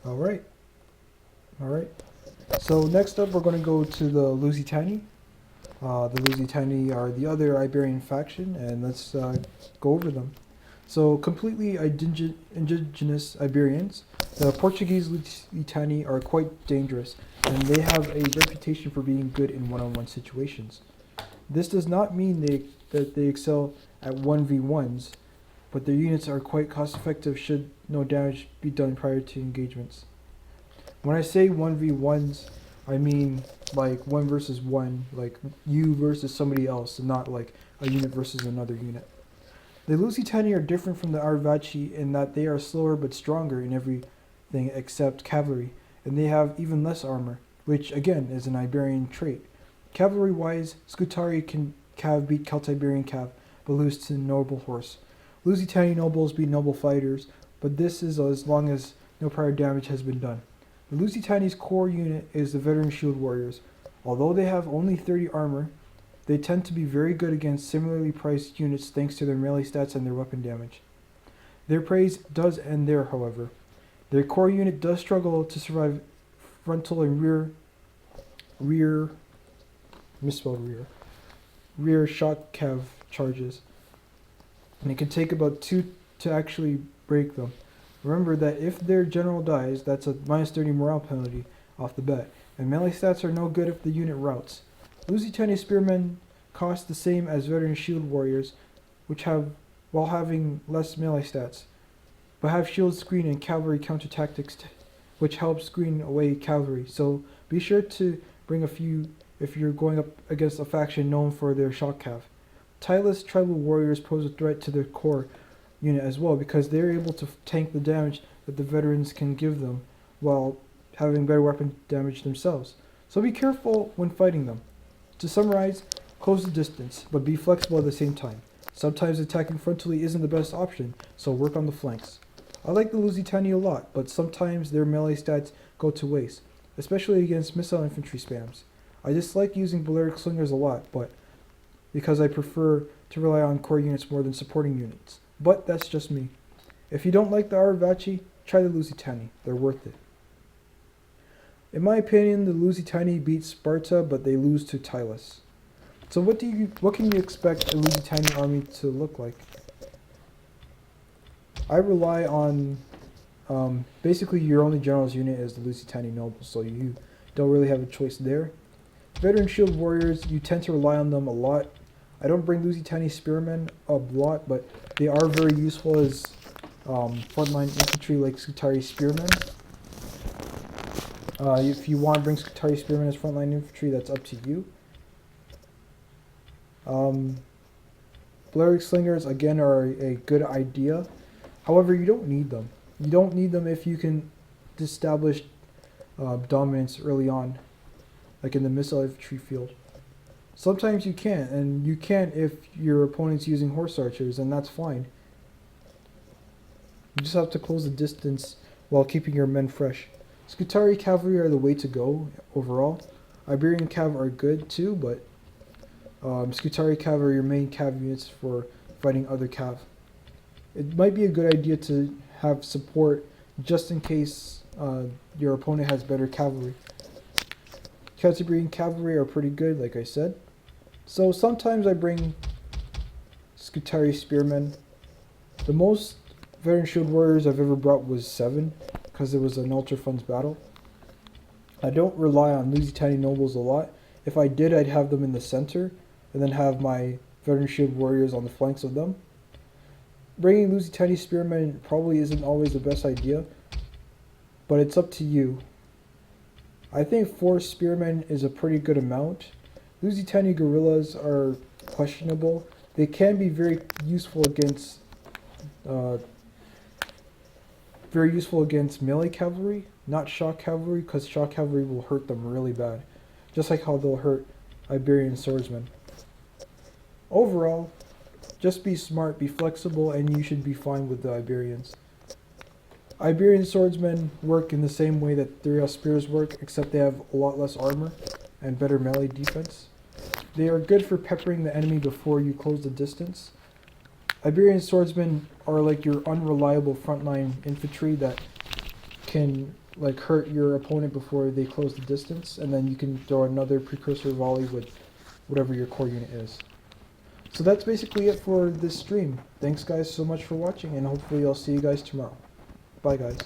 All right, all right. So next up, we're going to go to the Lusitani. The Lusitani are the other Iberian faction, and let's go over them. So completely indigenous Iberians, the Portuguese Lusitani are quite dangerous, and they have a reputation for being good in one-on-one situations. This does not mean that they excel at 1v1s, but their units are quite cost-effective should no damage be done prior to engagements. When I say 1v1s, I mean like 1 versus 1, like you versus somebody else, and not like a unit versus another unit. The Lusitani are different from the Arvaci in that they are slower but stronger in everything except cavalry, and they have even less armor, which again is an Iberian trait. Cavalry-wise, Scutari can cav beat Celtiberian cav, but lose to noble horse. Lusitani nobles beat noble fighters, but this is as long as no prior damage has been done. The Lusitani's core unit is the veteran shield warriors. Although they have only 30 armor, they tend to be very good against similarly priced units thanks to their melee stats and their weapon damage. Their praise does end there, however. Their core unit does struggle to survive frontal and rear shot cav charges, and it can take about 2 to actually break them. Remember that if their general dies, that's a minus 30 morale penalty off the bat, and melee stats are no good if the unit routs. Lusitani spearmen cost the same as veteran shield warriors, while having less melee stats, but have shield screen and cavalry counter tactics, which helps screen away cavalry. So be sure to bring a few if you're going up against a faction known for their shock cav. Tireless tribal warriors pose a threat to their core unit as well because they're able to tank the damage that the veterans can give them while having better weapon damage themselves. So be careful when fighting them. To summarize, close the distance, but be flexible at the same time. Sometimes attacking frontally isn't the best option, so work on the flanks. I like the Lusitani a lot, but sometimes their melee stats go to waste, especially against missile infantry spams. I dislike using Balearic Slingers a lot, but because I prefer to rely on core units more than supporting units. But that's just me. If you don't like the Arvaci, try the Lusitani. They're worth it. In my opinion, the Lusitani beat Sparta, but they lose to Tylus. So what can you expect a Lusitani army to look like? I rely on basically your only general's unit is the Lusitani nobles, so you don't really have a choice there. Veteran shield warriors, you tend to rely on them a lot. I don't bring Lusitani spearmen a lot, but they are very useful as frontline infantry like Scutari spearmen. If you want to bring Scutari spearmen as frontline infantry, that's up to you. Balearic Slingers, again, are a good idea. However, you don't need them. You don't need them if you can establish dominance early on, like in the missile infantry field. Sometimes you can, and you can't if your opponent's using horse archers, and that's fine. You just have to close the distance while keeping your men fresh. Scutari cavalry are the way to go overall. Iberian cav are good too, but Scutari cav are your main cav units for fighting other cav. It might be a good idea to have support just in case your opponent has better cavalry. Celtiberian cavalry are pretty good, like I said. So sometimes I bring Scutari spearmen. The most veteran shield warriors I've ever brought was 7, because it was an ultra funds battle. I don't rely on Lusitani nobles a lot. If I did, I'd have them in the center, and then have my veteran shield warriors on the flanks of them. Bringing Lusitani spearmen probably isn't always the best idea, but it's up to you. I think 4 spearmen is a pretty good amount. Lusitani guerrillas are questionable. They can be very useful against melee cavalry, not shock cavalry, because shock cavalry will hurt them really bad, just like how they'll hurt Iberian swordsmen. Overall, just be smart, be flexible, and you should be fine with the Iberians. Iberian swordsmen work in the same way that 3L spears work, except they have a lot less armor and better melee defense. They are good for peppering the enemy before you close the distance. Iberian swordsmen are like your unreliable frontline infantry that can like hurt your opponent before they close the distance, and then you can throw another precursor volley with whatever your core unit is. So that's basically it for this stream. Thanks guys so much for watching, and hopefully I'll see you guys tomorrow. Bye guys.